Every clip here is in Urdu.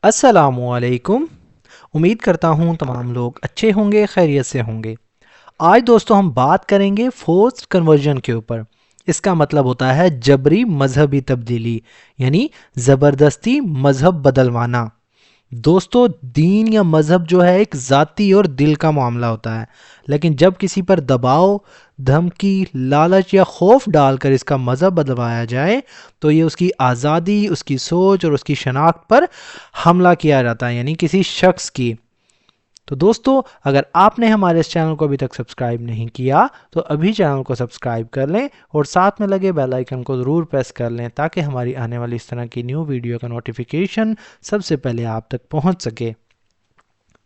السلام علیکم. امید کرتا ہوں تمام لوگ اچھے ہوں گے، خیریت سے ہوں گے. آج دوستوں ہم بات کریں گے فورسڈ کنورژن کے اوپر. اس کا مطلب ہوتا ہے جبری مذہبی تبدیلی، یعنی زبردستی مذہب بدلوانا. دوستو، دین یا مذہب جو ہے ایک ذاتی اور دل کا معاملہ ہوتا ہے، لیکن جب کسی پر دباؤ، دھمکی، لالچ یا خوف ڈال کر اس کا مذہب بدلوایا جائے تو یہ اس کی آزادی، اس کی سوچ اور اس کی شناخت پر حملہ کیا جاتا ہے، یعنی کسی شخص کی. تو دوستو، اگر آپ نے ہمارے اس چینل کو ابھی تک سبسکرائب نہیں کیا تو ابھی چینل کو سبسکرائب کر لیں اور ساتھ میں لگے بیل آئیکن کو ضرور پریس کر لیں تاکہ ہماری آنے والی اس طرح کی نیو ویڈیو کا نوٹیفیکیشن سب سے پہلے آپ تک پہنچ سکے.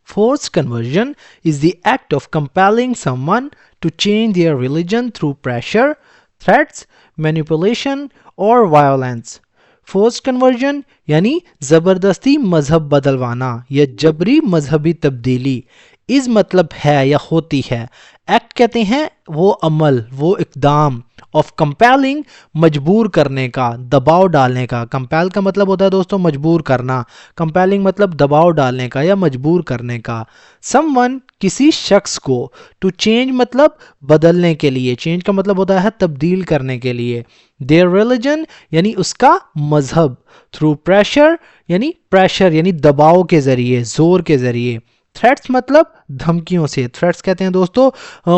Forced conversion is the act of compelling someone to change their religion through pressure, threats, manipulation or violence. Forced conversion یعنی زبردستی مذہب بدلوانا یا جبری مذہبی تبدیلی. اس مطلب ہے یا ہوتی ہے. ایکٹ کہتے ہیں وہ عمل، وہ اقدام. آف کمپیلنگ مجبور کرنے کا، دباؤ ڈالنے کا. کمپیل کا مطلب ہوتا ہے دوستوں مجبور کرنا. کمپیلنگ مطلب دباؤ ڈالنے کا یا مجبور کرنے کا. سم ون کسی شخص کو. ٹو چینج مطلب بدلنے کے لیے. چینج کا مطلب ہوتا ہے تبدیل کرنے کے لیے. their religion یعنی اس کا مذہب. through pressure یعنی دباؤ کے ذریعے، زور کے ذریعے. تھریٹس مطلب دھمکیوں سے. تھریٹس کہتے ہیں دوستو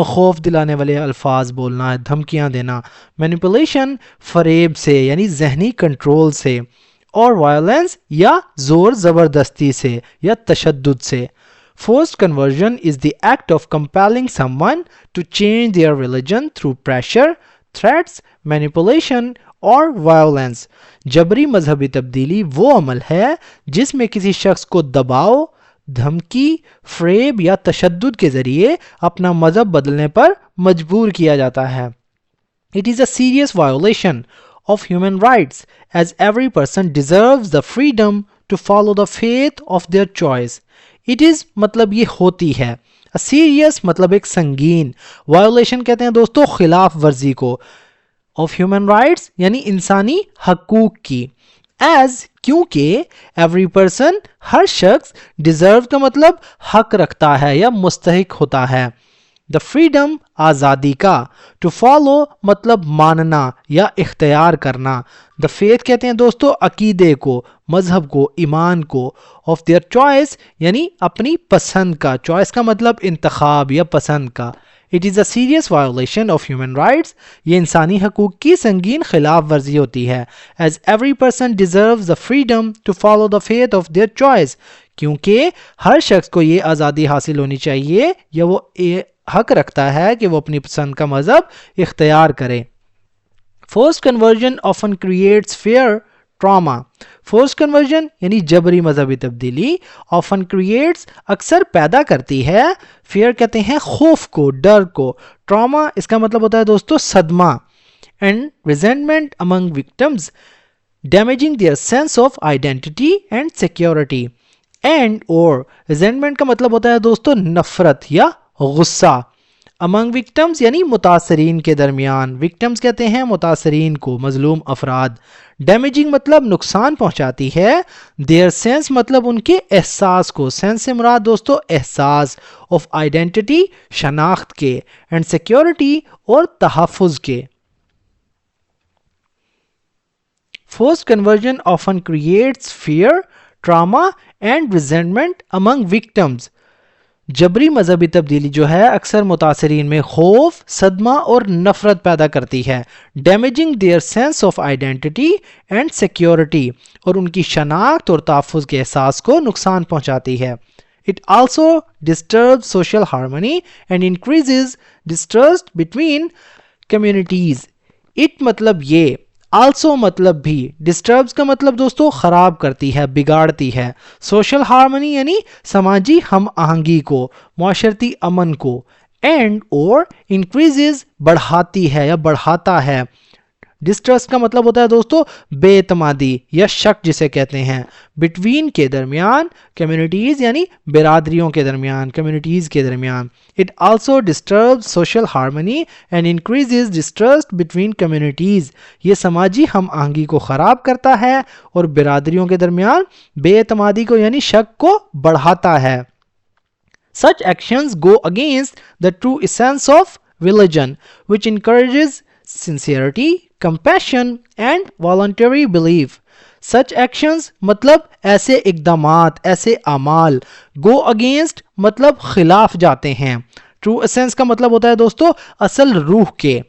خوف دلانے والے الفاظ بولنا، دھمکیاں دینا. مینیپولیشن فریب سے یعنی ذہنی کنٹرول سے. اور وائلنس یا زور زبردستی سے یا تشدد سے. Forced conversion is the act of compelling someone to change their religion through pressure, threats, manipulation اور violence. جبری مذہبی تبدیلی وہ عمل ہے جس میں کسی شخص کو دباؤ، دھمکی، فریب یا تشدد کے ذریعے اپنا مذہب بدلنے پر مجبور کیا جاتا ہے. It is a serious violation of human rights as every person deserves the freedom to follow the faith of their choice. It is مطلب یہ ہوتی ہے. A serious مطلب ایک سنگین. Violation کہتے ہیں دوستو خلاف ورزی کو. Of human rights یعنی انسانی حقوق کی. As کیونکہ every person ہر شخص deserve کا مطلب حق رکھتا ہے یا مستحق ہوتا ہے. The freedom آزادی کا. To follow مطلب ماننا یا اختیار کرنا. The faith کہتے ہیں دوستو عقیدے کو، مذہب کو، ایمان کو. Of their choice یعنی اپنی پسند کا. choice کا مطلب انتخاب یا پسند کا. It is a serious violation of human rights. یہ انسانی حقوق کی سنگین خلاف ورزی ہوتی ہے. As every person deserves the freedom to follow the faith of their choice. کیونکہ ہر شخص کو یہ آزادی حاصل ہونی چاہیے یا وہ حق رکھتا ہے کہ وہ اپنی پسند کا مذہب اختیار کرے. Forced conversion often creates fear, trauma. Forced conversion یعنی جبری مذہبی تبدیلی often creates اکثر پیدا کرتی ہے. fear کہتے ہیں خوف کو، ڈر کو. trauma اس کا مطلب ہوتا ہے دوستو صدمہ. and resentment among victims, damaging their sense of identity and security. and or resentment کا مطلب ہوتا ہے دوستو نفرت یا غصہ. among victims یعنی متاثرین کے درمیان. victims کہتے ہیں متاثرین کو، مظلوم افراد. damaging مطلب نقصان پہنچاتی ہے. their sense مطلب ان کے احساس کو. sense سے مراد دوستو احساس. of identity شناخت کے. and security اور تحفظ کے. Forced conversion often creates fear, trauma and resentment among victims. جبری مذہبی تبدیلی جو ہے اکثر متاثرین میں خوف، صدمہ اور نفرت پیدا کرتی ہے. Damaging their sense of identity and security اور ان کی شناخت اور تحفظ کے احساس کو نقصان پہنچاتی ہے. It also disturbs social harmony and increases distrust between communities. It مطلب یہ، also مطلب بھی. disturbs کا مطلب دوستو خراب کرتی ہے، بگاڑتی ہے. social harmony یعنی سماجی ہم آہنگی کو، معاشرتی امن کو. and or increases بڑھاتی ہے یا بڑھاتا ہے. ڈسٹرسٹ کا مطلب ہوتا ہے دوستو بے اعتمادی یا شک جسے کہتے ہیں. بٹوین کے درمیان, کمیونٹیز یعنی برادریوں کے درمیان, کمیونٹیز کے درمیان. It also disturbs social harmony and increases distrust between communities. یہ سماجی ہم آہنگی کو خراب کرتا ہے اور برادریوں کے درمیان بے اعتمادی کو یعنی شک کو بڑھاتا ہے. Such actions go against the true essence of religion, which encourages sincerity, compassion and voluntary belief. Such actions مطلب ایسے اقدامات, ایسے اعمال. Go against مطلب خلاف جاتے ہیں. True essence کا مطلب ہوتا ہے دوستو اصل روح کے.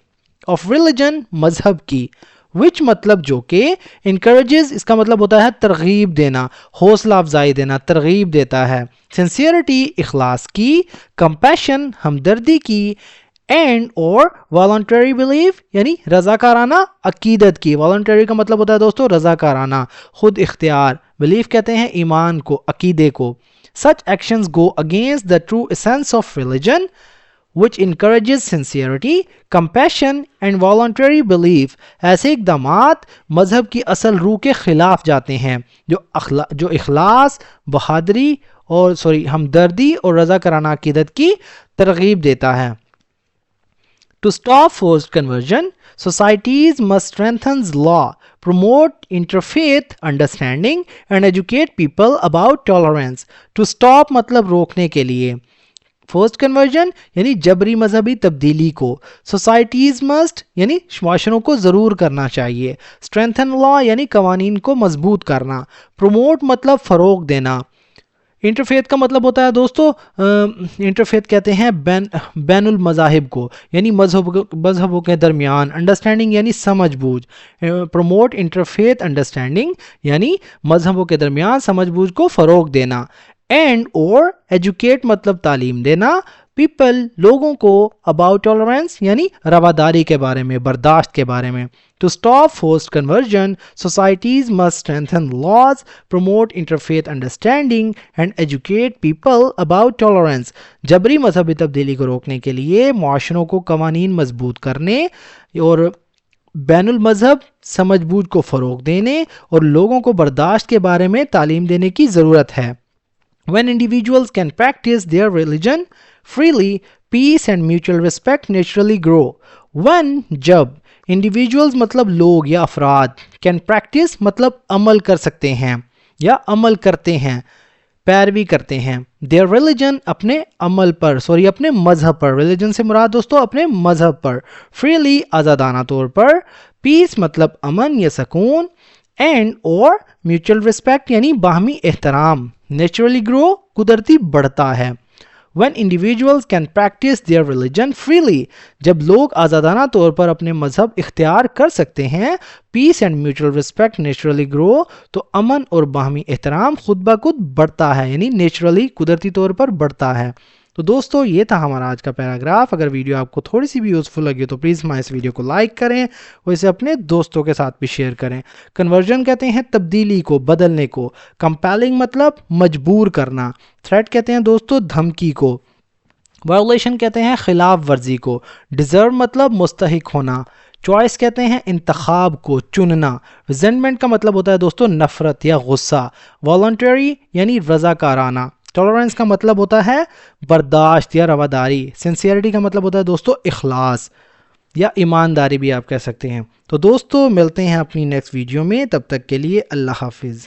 Of religion مذہب کی. Which مطلب جو کہ encourages اس کا مطلب ہوتا ہے ترغیب دینا, حوصلہ افزائی دینا, ترغیب دیتا ہے. Sincerity اخلاص کی. Compassion ہمدردی کی. اینڈ اور voluntary belief یعنی رضاکارانہ عقیدت کی. voluntary کا مطلب ہوتا ہے دوستو رضاکارانہ, خود اختیار. belief کہتے ہیں ایمان کو, عقیدے کو. Such actions go against the true essence of religion, which encourages sincerity, compassion and voluntary belief. ایسے اقدامات مذہب کی اصل روح کے خلاف جاتے ہیں جو اخلاص, بہادری اور ہمدردی اور رضاکارانہ عقیدت کی ترغیب دیتا ہے. To stop forced conversion, societies must strengthen law, promote interfaith understanding, and educate people about tolerance. To stop مطلب روکنے کے لیے. Forced conversion یعنی جبری مذہبی تبدیلی کو. Societies must یعنی معاشروں کو ضرور کرنا چاہیے. Strengthen law یعنی قوانین کو مضبوط کرنا. Promote مطلب فروغ دینا. انٹرفیتھ کا مطلب ہوتا ہے دوستو, انٹرفیتھ کہتے ہیں بین المذاہب کو یعنی مذہبوں کے درمیان. انڈرسٹینڈنگ یعنی سمجھ بوجھ. پروموٹ انٹرفیتھ انڈرسٹینڈنگ یعنی مذہبوں کے درمیان سمجھ بوجھ کو فروغ دینا. اینڈ اور ایجوکیٹ مطلب تعلیم دینا. پیپل لوگوں کو, اباؤٹ ٹالرنس یعنی رواداری کے بارے میں, برداشت کے بارے میں. To stop forced conversion, societies must strengthen laws, promote interfaith understanding and educate people about tolerance. جبری مذہبی تبدیلی کو روکنے کے لیے معاشروں کو قوانین مضبوط کرنے اور بین المذہب سمجھ بوجھ کو فروغ دینے اور لوگوں کو برداشت کے بارے میں تعلیم دینے کی ضرورت ہے. When individuals can practice their religion freely, peace and mutual respect naturally grow. When جب انڈیویجولز مطلب لوگ یا افراد, کین پریکٹس مطلب عمل کر سکتے ہیں یا عمل کرتے ہیں, پیروی کرتے ہیں. دیئر ریلیجن اپنے عمل پر, اپنے مذہب پر. ریلیجن سے مراد دوستو اپنے مذہب پر. فریلی آزادانہ طور پر. پیس مطلب امن یا سکون. اینڈ اور میوچل رسپیکٹ یعنی باہمی احترام. نیچرلی گرو قدرتی بڑھتا ہے. When individuals can practice their religion freely, جب لوگ آزادانہ طور پر اپنے مذہب اختیار کر سکتے ہیں, peace and mutual respect naturally grow, تو امن اور باہمی احترام خود بخود بڑھتا ہے یعنی نیچرلی قدرتی طور پر بڑھتا ہے. تو دوستو یہ تھا ہمارا آج کا پیراگراف. اگر ویڈیو آپ کو تھوڑی سی بھی یوزفل لگی تو پلیز ہمارے اس ویڈیو کو لائک کریں اور اسے اپنے دوستوں کے ساتھ بھی شیئر کریں. کنورژن کہتے ہیں تبدیلی کو, بدلنے کو. کمپیلنگ مطلب مجبور کرنا. تھریٹ کہتے ہیں دوستو دھمکی کو. وائولیشن کہتے ہیں خلاف ورزی کو. ڈیزرو مطلب مستحق ہونا. چوائس کہتے ہیں انتخاب کو, چننا. ریزنٹمنٹ کا مطلب ہوتا ہے دوستو نفرت یا غصہ. والنٹری یعنی رضاکارانہ. ٹالرنس کا مطلب ہوتا ہے برداشت یا رواداری. سنسیئرٹی کا مطلب ہوتا ہے دوستو اخلاص یا ایمانداری بھی آپ کہہ سکتے ہیں. تو دوستو ملتے ہیں اپنی نیکسٹ ویڈیو میں, تب تک کے لیے اللہ حافظ.